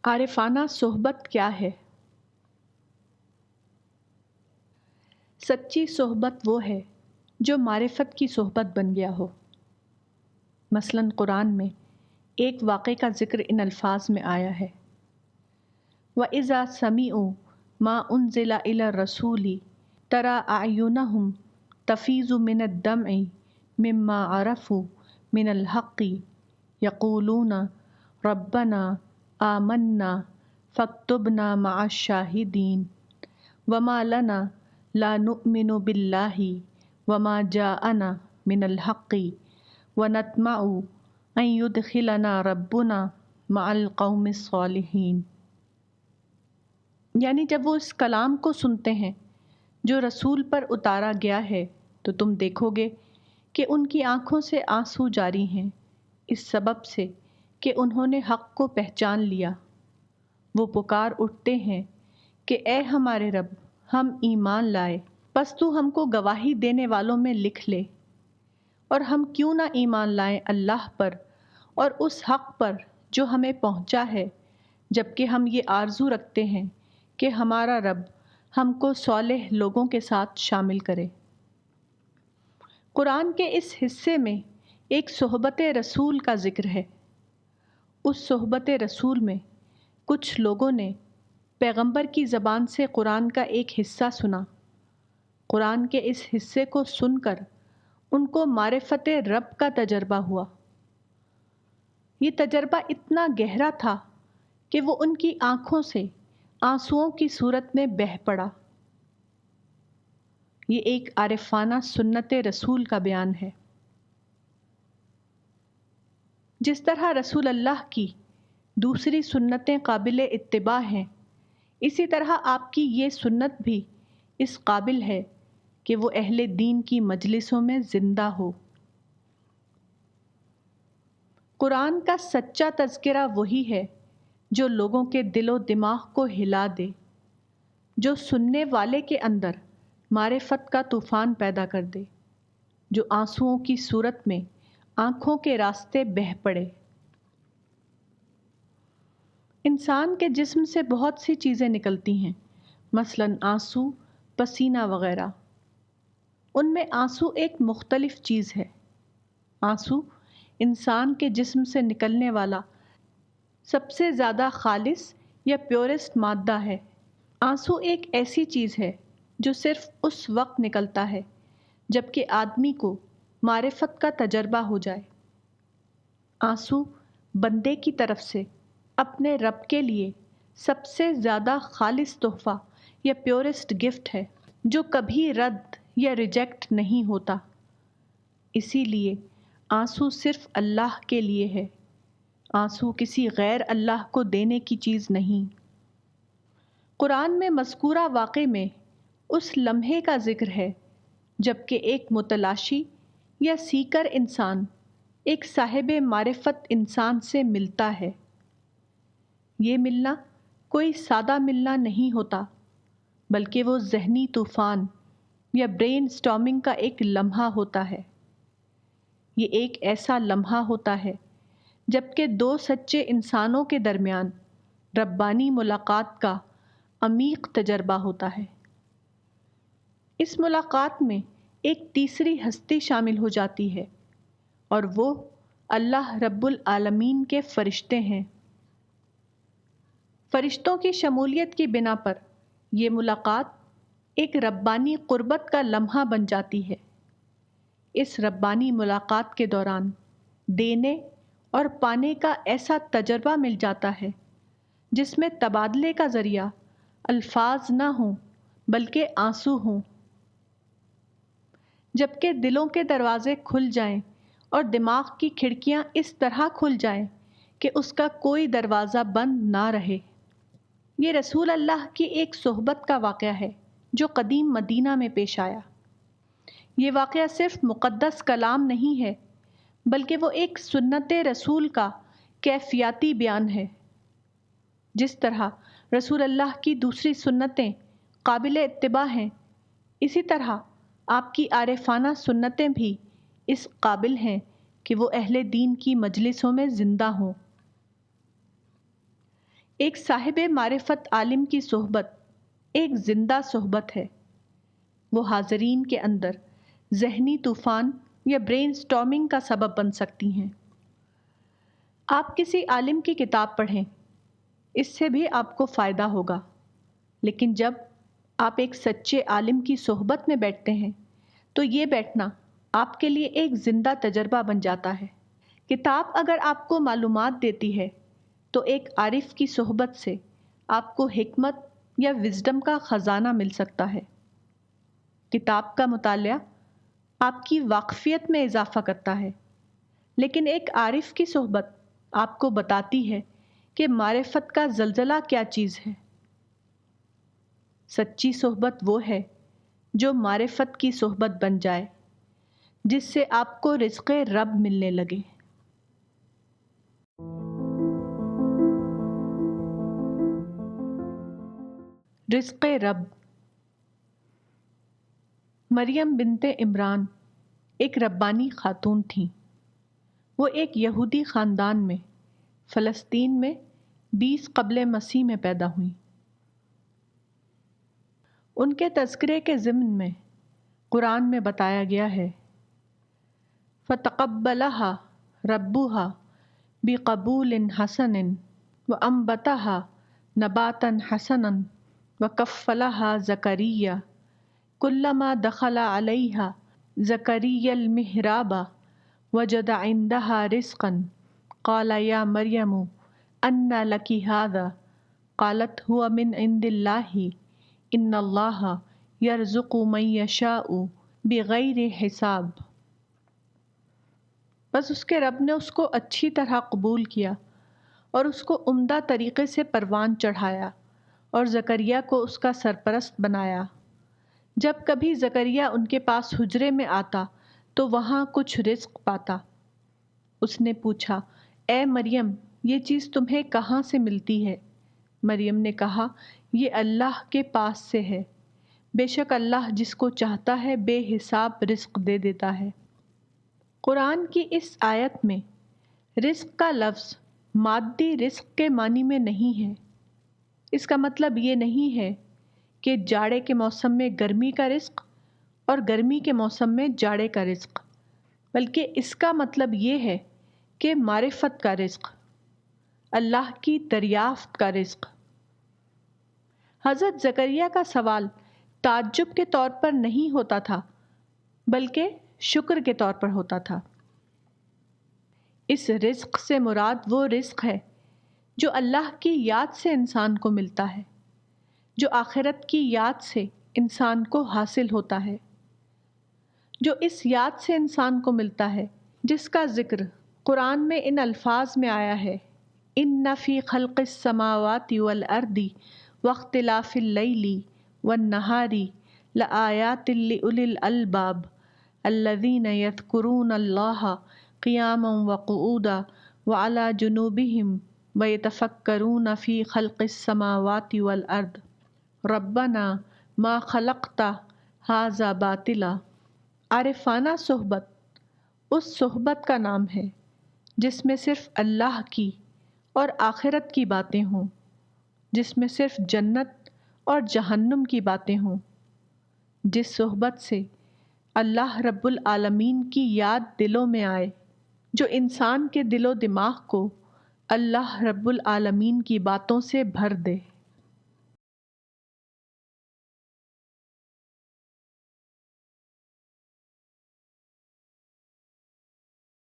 عارفانہ صحبت کیا ہے؟ سچی صحبت وہ ہے جو معرفت کی صحبت بن گیا ہو۔ مثلاً قرآن میں ایک واقعے کا ذکر ان الفاظ میں آیا ہے، وَإِذَا سَمِعُوا مَا أُنزِلَ إِلَى الرَّسُولِ تَرَىٰ أَعْيُنَهُمْ تَفِيضُ مِنَ الدَّمْعِ مِمَّا عَرَفُوا مِنَ الْحَقِّ يَقُولُونَ رَبَّنَا آمَنَّا فَاكْتُبْنَا مَعَ الشَّاهِدِينَ وَمَا لَنَا لَا نُؤْمِنُ بِاللَّهِ وَمَا جَاءَنَا مِنَ الْحَقِّ وَنَطْمَعُ أَن يُدْخِلَنَا رَبُّنَا مَعَ الْقَوْمِ الصَّالِحِينَ۔ یعنی جب وہ اس کلام کو سنتے ہیں جو رسول پر اتارا گیا ہے تو تم دیکھو گے کہ ان کی آنکھوں سے آنسو جاری ہیں، اس سبب سے کہ انہوں نے حق کو پہچان لیا۔ وہ پکار اٹھتے ہیں کہ اے ہمارے رب، ہم ایمان لائے، پس تو ہم کو گواہی دینے والوں میں لکھ لے، اور ہم کیوں نہ ایمان لائیں اللہ پر اور اس حق پر جو ہمیں پہنچا ہے، جبکہ ہم یہ آرزو رکھتے ہیں کہ ہمارا رب ہم کو صالح لوگوں کے ساتھ شامل کرے۔ قرآن کے اس حصے میں ایک صحبت رسول کا ذکر ہے۔ اس صحبت رسول میں کچھ لوگوں نے پیغمبر کی زبان سے قرآن کا ایک حصہ سنا۔ قرآن کے اس حصے کو سن کر ان کو معرفت رب کا تجربہ ہوا۔ یہ تجربہ اتنا گہرا تھا کہ وہ ان کی آنکھوں سے آنسوؤں کی صورت میں بہہ پڑا۔ یہ ایک عارفانہ سنت رسول کا بیان ہے۔ جس طرح رسول اللہ کی دوسری سنتیں قابل اتباع ہیں، اسی طرح آپ کی یہ سنت بھی اس قابل ہے کہ وہ اہل دین کی مجلسوں میں زندہ ہو۔ قرآن کا سچا تذکرہ وہی ہے جو لوگوں کے دل و دماغ کو ہلا دے، جو سننے والے کے اندر معرفت کا طوفان پیدا کر دے، جو آنسوؤں کی صورت میں آنکھوں کے راستے بہہ پڑے۔ انسان کے جسم سے بہت سی چیزیں نکلتی ہیں، مثلاً آنسو، پسینہ وغیرہ۔ ان میں آنسو ایک مختلف چیز ہے۔ آنسو انسان کے جسم سے نکلنے والا سب سے زیادہ خالص یا پیورسٹ مادہ ہے۔ آنسو ایک ایسی چیز ہے جو صرف اس وقت نکلتا ہے جبکہ آدمی کو معرفت کا تجربہ ہو جائے۔ آنسو بندے کی طرف سے اپنے رب کے لیے سب سے زیادہ خالص تحفہ یا پیورسٹ گفٹ ہے جو کبھی رد یا ریجیکٹ نہیں ہوتا۔ اسی لیے آنسو صرف اللہ کے لیے ہے، آنسو کسی غیر اللہ کو دینے کی چیز نہیں۔ قرآن میں مذکورہ واقعے میں اس لمحے کا ذکر ہے جبکہ ایک متلاشی یا سیکر انسان ایک صاحب معرفت انسان سے ملتا ہے۔ یہ ملنا کوئی سادہ ملنا نہیں ہوتا، بلکہ وہ ذہنی طوفان یا برین سٹارمنگ کا ایک لمحہ ہوتا ہے۔ یہ ایک ایسا لمحہ ہوتا ہے جبکہ دو سچے انسانوں کے درمیان ربانی ملاقات کا عمیق تجربہ ہوتا ہے۔ اس ملاقات میں ایک تیسری ہستی شامل ہو جاتی ہے اور وہ اللہ رب العالمین کے فرشتے ہیں۔ فرشتوں کی شمولیت کی بنا پر یہ ملاقات ایک ربانی قربت کا لمحہ بن جاتی ہے۔ اس ربانی ملاقات کے دوران دینے اور پانے کا ایسا تجربہ مل جاتا ہے جس میں تبادلے کا ذریعہ الفاظ نہ ہوں بلکہ آنسو ہوں۔ جبکہ دلوں کے دروازے کھل جائیں اور دماغ کی کھڑکیاں اس طرح کھل جائیں کہ اس کا کوئی دروازہ بند نہ رہے۔ یہ رسول اللہ کی ایک صحبت کا واقعہ ہے جو قدیم مدینہ میں پیش آیا۔ یہ واقعہ صرف مقدس کلام نہیں ہے بلکہ وہ ایک سنت رسول کا کیفیاتی بیان ہے۔ جس طرح رسول اللہ کی دوسری سنتیں قابل اتباع ہیں، اسی طرح آپ کی عارفانہ سنتیں بھی اس قابل ہیں کہ وہ اہل دین کی مجلسوں میں زندہ ہوں۔ ایک صاحب معرفت عالم کی صحبت ایک زندہ صحبت ہے۔ وہ حاضرین کے اندر ذہنی طوفان یا برین سٹارمنگ کا سبب بن سکتی ہیں۔ آپ کسی عالم کی کتاب پڑھیں، اس سے بھی آپ کو فائدہ ہوگا، لیکن جب آپ ایک سچے عالم کی صحبت میں بیٹھتے ہیں تو یہ بیٹھنا آپ کے لیے ایک زندہ تجربہ بن جاتا ہے۔ کتاب اگر آپ کو معلومات دیتی ہے تو ایک عارف کی صحبت سے آپ کو حکمت یا وزڈم کا خزانہ مل سکتا ہے۔ کتاب کا مطالعہ آپ کی واقفیت میں اضافہ کرتا ہے، لیکن ایک عارف کی صحبت آپ کو بتاتی ہے کہ معرفت کا زلزلہ کیا چیز ہے۔ سچی صحبت وہ ہے جو معرفت کی صحبت بن جائے، جس سے آپ کو رزق رب ملنے لگے۔ رزق رب۔ مریم بنت عمران ایک ربانی خاتون تھیں۔ وہ ایک یہودی خاندان میں فلسطین میں 20 قبل مسیح میں پیدا ہوئیں۔ ان کے تذکرے کے ضمن میں قرآن میں بتایا گیا ہے، فَتَقَبَّلَهَا رَبُّهَا بِقَبُولٍ حَسَنٍ وَأَنبَتَهَا نَبَاتًا حَسَنًا وَكَفَّلَهَا زَكَرِيَّا كُلَّمَا دَخَلَ عَلَيْهَا زَكَرِيَّا الْمِحْرَابَ وَجَدَ عِندَهَا رِزْقًا قَالَ يَا مَرْيَمُ أَنَّىٰ لَكِ هَٰذَا قَالَتْ هُوَ مِنْ عِندِ اللَّهِ إِنَّ اللَّهَ يَرْزُقُ مَن يَشَاءُ بِغَيْرِ حِسَاب۔ بس اس کے رب نے اس کو اچھی طرح قبول کیا اور اس کو عمدہ طریقے سے پروان چڑھایا اور زکریا کو اس کا سرپرست بنایا۔ جب کبھی زکریا ان کے پاس حجرے میں آتا تو وہاں کچھ رزق پاتا۔ اس نے پوچھا، اے مریم، یہ چیز تمہیں کہاں سے ملتی ہے؟ مریم نے کہا، یہ اللہ کے پاس سے ہے، بے شک اللہ جس کو چاہتا ہے بے حساب رزق دے دیتا ہے۔ قرآن کی اس آیت میں رزق کا لفظ مادی رزق کے معنی میں نہیں ہے۔ اس کا مطلب یہ نہیں ہے کہ جاڑے کے موسم میں گرمی کا رزق اور گرمی کے موسم میں جاڑے کا رزق، بلکہ اس کا مطلب یہ ہے کہ معرفت کا رزق، اللہ کی دریافت کا رزق۔ حضرت زکریا کا سوال تعجب کے طور پر نہیں ہوتا تھا، بلکہ شکر کے طور پر ہوتا تھا۔ اس رزق سے مراد وہ رزق ہے جو اللہ کی یاد سے انسان کو ملتا ہے، جو آخرت کی یاد سے انسان کو حاصل ہوتا ہے، جو اس یاد سے انسان کو ملتا ہے جس کا ذکر قرآن میں ان الفاظ میں آیا ہے، إِنَّ فِي خَلْقِ السَّمَاوَاتِ وَالْأَرْضِ وَاخْتِلَافِ اللَّيْلِ وَالنَّهَارِ لَآيَاتٍ لِأُولِي الْأَلْبَابِ الَّذِينَ يَذْكُرُونَ اللَّهَ قِيَامًا وَقُعُودًا وَعَلَى جُنُوبِهِمْ وَيَتَفَكَّرُونَ فِي خَلْقِ السَّمَاوَاتِ وَالْأَرْضِ رَبَّنَا مَا خَلَقْتَ هَٰذَا بَاطِلًا۔ عارفانہ صحبت اس صحبت کا نام ہے جس میں صرف اللہ کی اور آخرت کی باتیں ہوں، جس میں صرف جنت اور جہنم کی باتیں ہوں، جس صحبت سے اللہ رب العالمین کی یاد دلوں میں آئے، جو انسان کے دل و دماغ کو اللہ رب العالمین کی باتوں سے بھر دے۔